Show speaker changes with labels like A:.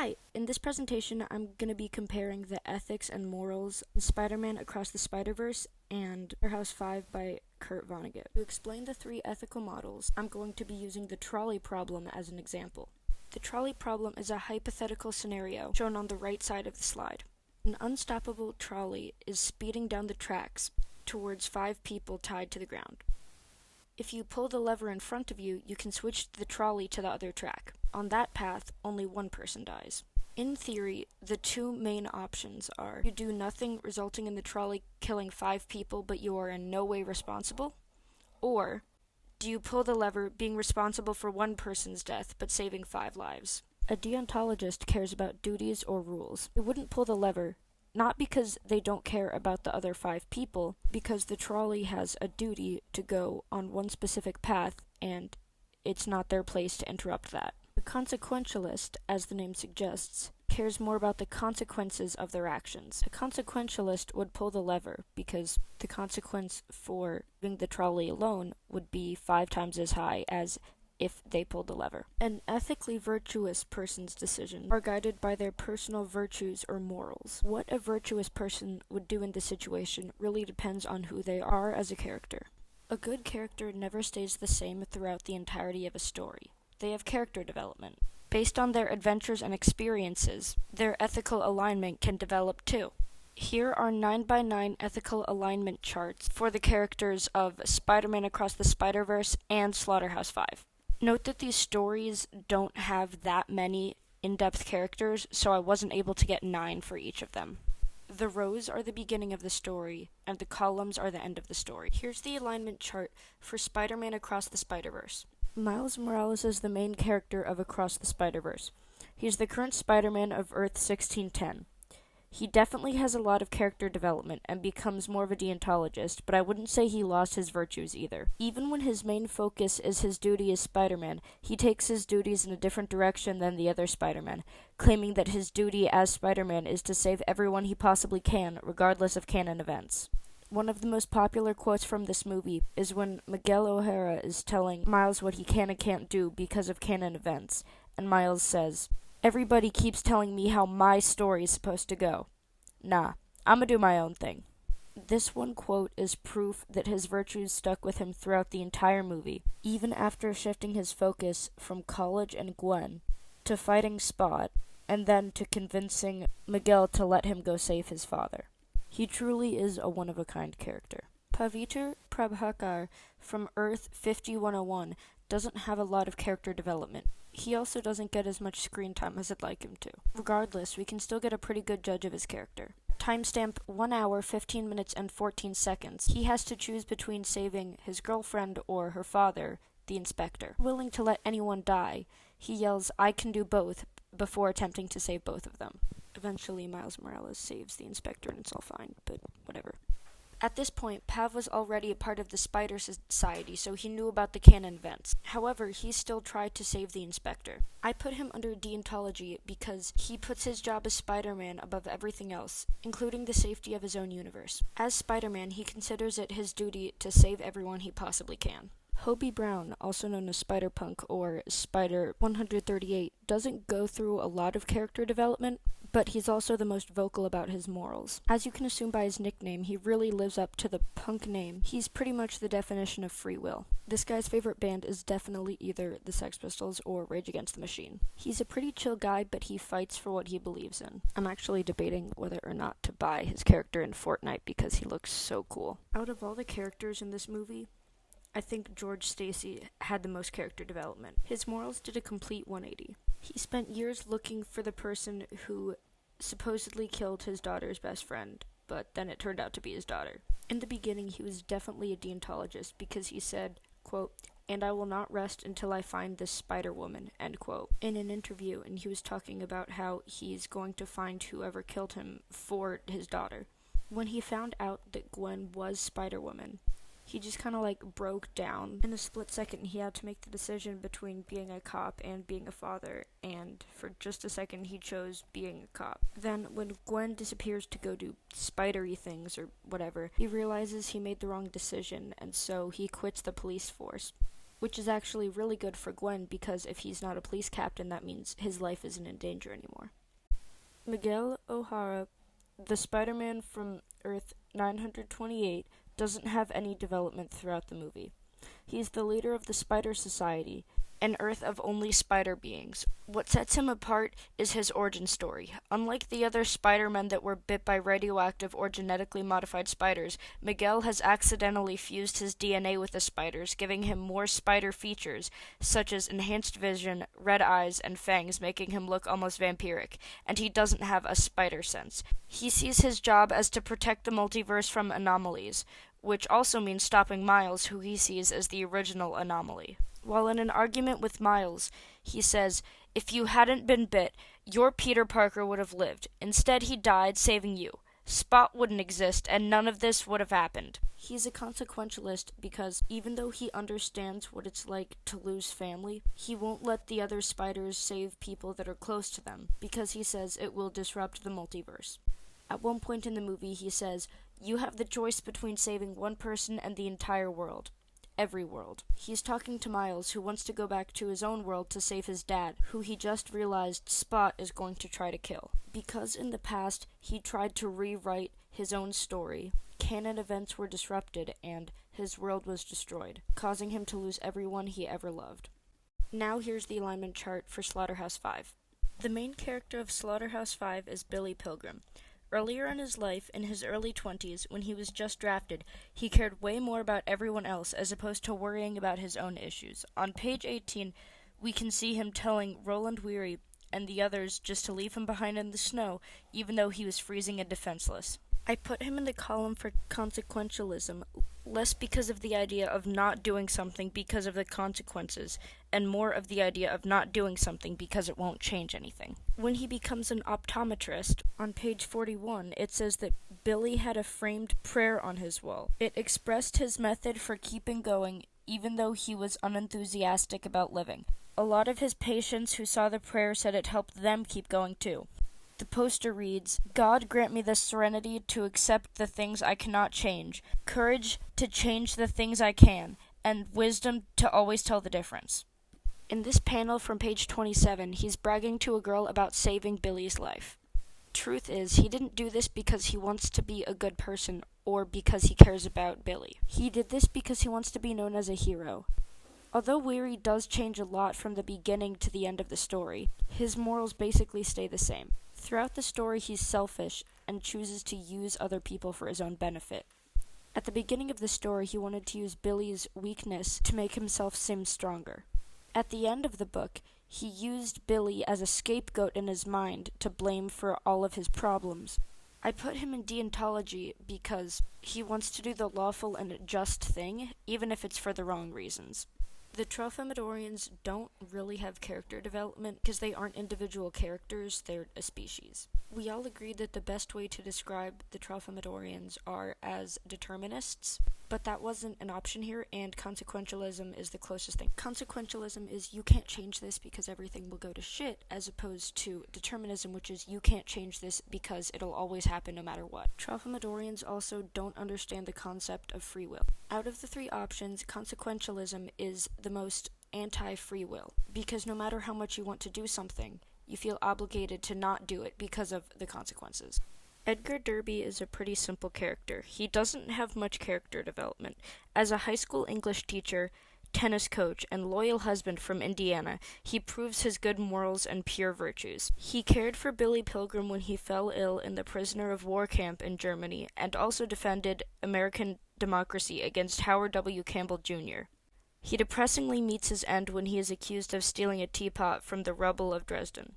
A: Hi, in this presentation I'm going to be comparing the ethics and morals in Spider-Man Across the Spiderverse and SH5 by Kurt Vonnegut. To explain the three ethical models, I'm going to be using the trolley problem as an example. The trolley problem is a hypothetical scenario shown on the right side of the slide. An unstoppable trolley is speeding down the tracks towards 5 people tied to the ground. If you pull the lever in front of you, you can switch the trolley to the other track. On that path, only one person dies. In theory, the two main options are you do nothing, resulting in the trolley killing 5 people, but you are in no way responsible, or do you pull the lever, being responsible for one person's death, but saving 5 lives. A deontologist cares about duties or rules. They wouldn't pull the lever, not because they don't care about the other 5 people, because the trolley has a duty to go on one specific path, and it's not their place to interrupt that. The consequentialist, as the name suggests, cares more about the consequences of their actions. A consequentialist would pull the lever because the consequence for leaving the trolley alone would be 5 times as high as if they pulled the lever. An ethically virtuous person's decisions are guided by their personal virtues or morals. What a virtuous person would do in this situation really depends on who they are as a character. A good character never stays the same throughout the entirety of a story. They have character development. Based on their adventures and experiences, their ethical alignment can develop too. Here are 9x9 ethical alignment charts for the characters of Spider-Man Across the Spiderverse and Slaughterhouse 5. Note that these stories don't have that many in-depth characters, so I wasn't able to get 9 for each of them. The rows are the beginning of the story, and the columns are the end of the story. Here's the alignment chart for Spider-Man Across the Spiderverse. Miles Morales is the main character of Across the Spiderverse. He's the current Spider-Man of Earth 1610. He definitely has a lot of character development and becomes more of a deontologist, but I wouldn't say he lost his virtues either. Even when his main focus is his duty as Spider-Man, he takes his duties in a different direction than the other Spider-Man, claiming that his duty as Spider-Man is to save everyone he possibly can, regardless of canon events. One of the most popular quotes from this movie is when Miguel O'Hara is telling Miles what he can and can't do because of canon events, and Miles says, "Everybody keeps telling me how my story is supposed to go. Nah, I'ma do my own thing." This one quote is proof that his virtues stuck with him throughout the entire movie, even after shifting his focus from college and Gwen to fighting Spot, and then to convincing Miguel to let him go save his father. He truly is a one-of-a-kind character. Pavitr Prabhakar from Earth 5101 doesn't have a lot of character development. He also doesn't get as much screen time as I'd like him to. Regardless, we can still get a pretty good judge of his character. Timestamp 1 hour, 15 minutes, and 14 seconds. He has to choose between saving his girlfriend or her father, the inspector. Willing to let anyone die, he yells, "I can do both," before attempting to save both of them. Eventually, Miles Morales saves the inspector and it's all fine, but whatever. At this point, Pav was already a part of the Spider Society, so he knew about the canon events. However, he still tried to save the inspector. I put him under deontology because he puts his job as Spider-Man above everything else, including the safety of his own universe. As Spider-Man, he considers it his duty to save everyone he possibly can. Hobie Brown, also known as Spider-Punk or Spider 138, doesn't go through a lot of character development, but he's also the most vocal about his morals. As you can assume by his nickname, he really lives up to the punk name. He's pretty much the definition of free will. This guy's favorite band is definitely either the Sex Pistols or Rage Against the Machine. He's a pretty chill guy, but he fights for what he believes in. I'm actually debating whether or not to buy his character in Fortnite because he looks so cool. Out of all the characters in this movie, I think George Stacy had the most character development. His morals did a complete 180. He spent years looking for the person who supposedly killed his daughter's best friend, but then it turned out to be his daughter. In the beginning, he was definitely a deontologist because he said, quote, "And I will not rest until I find this Spider-Woman," end quote, in an interview, and he was talking about how he's going to find whoever killed him for his daughter. When he found out that Gwen was Spider-Woman, he just kind of broke down. In a split second, he had to make the decision between being a cop and being a father, and for just a second, he chose being a cop. Then, when Gwen disappears to go do spidery things or whatever, he realizes he made the wrong decision, and so he quits the police force. which is actually really good for Gwen because if he's not a police captain, that means his life isn't in danger anymore. Miguel O'Hara, the Spider-Man from Earth 928, doesn't have any development throughout the movie. He's the leader of the Spider Society, an Earth of only spider beings. What sets him apart is his origin story. Unlike the other Spider-Men that were bit by radioactive or genetically modified spiders, Miguel has accidentally fused his DNA with the spiders, giving him more spider features, such as enhanced vision, red eyes, and fangs, making him look almost vampiric, and he doesn't have a spider sense. He sees his job as to protect the multiverse from anomalies, which also means stopping Miles, who he sees as the original anomaly. While in an argument with Miles, he says, "If you hadn't been bit, your Peter Parker would have lived. Instead, he died, saving you. Spot wouldn't exist, and none of this would have happened." He's a consequentialist because even though he understands what it's like to lose family, he won't let the other spiders save people that are close to them, because he says it will disrupt the multiverse. At one point in the movie, he says, "You have the choice between saving one person and the entire world. Every world." He's talking to Miles, who wants to go back to his own world to save his dad, who he just realized Spot is going to try to kill. Because in the past, he tried to rewrite his own story, canon events were disrupted and his world was destroyed, causing him to lose everyone he ever loved. Now here's the alignment chart for Slaughterhouse 5. The main character of Slaughterhouse 5 is Billy Pilgrim. Earlier in his life, in his early 20s, when he was just drafted, he cared way more about everyone else as opposed to worrying about his own issues. On page 18, we can see him telling Roland Weary and the others just to leave him behind in the snow, even though he was freezing and defenseless. I put him in the column for consequentialism, less because of the idea of not doing something because of the consequences, and more of the idea of not doing something because it won't change anything. When he becomes an optometrist, on page 41, it says that Billy had a framed prayer on his wall. It expressed his method for keeping going, even though he was unenthusiastic about living. A lot of his patients who saw the prayer said it helped them keep going too. The poster reads, "God grant me the serenity to accept the things I cannot change, courage to change the things I can, and wisdom to always tell the difference." In this panel from page 27, he's bragging to a girl about saving Billy's life. Truth is, he didn't do this because he wants to be a good person or because he cares about Billy. He did this because he wants to be known as a hero. Although Weary does change a lot from the beginning to the end of the story, his morals basically stay the same. Throughout the story, he's selfish and chooses to use other people for his own benefit. At the beginning of the story, he wanted to use Billy's weakness to make himself seem stronger. At the end of the book, he used Billy as a scapegoat in his mind to blame for all of his problems. I put him in deontology because he wants to do the lawful and just thing, even if it's for the wrong reasons. The Trophimidorians don't really have character development because they aren't individual characters, they're a species. We all agreed that the best way to describe the Trophimidorians are as determinists, but that wasn't an option here, and consequentialism is the closest thing. Consequentialism is you can't change this because everything will go to shit, as opposed to determinism, which is you can't change this because it'll always happen no matter what. Trophimidorians also don't understand the concept of free will. Out of the three options, consequentialism is the most anti-free will, because no matter how much you want to do something, you feel obligated to not do it because of the consequences. Edgar Derby is a pretty simple character. He doesn't have much character development. As a high school English teacher, tennis coach, and loyal husband from Indiana, he proves his good morals and pure virtues. He cared for Billy Pilgrim when he fell ill in the prisoner of war camp in Germany, and also defended American democracy against Howard W. Campbell Jr. He depressingly meets his end when he is accused of stealing a teapot from the rubble of Dresden.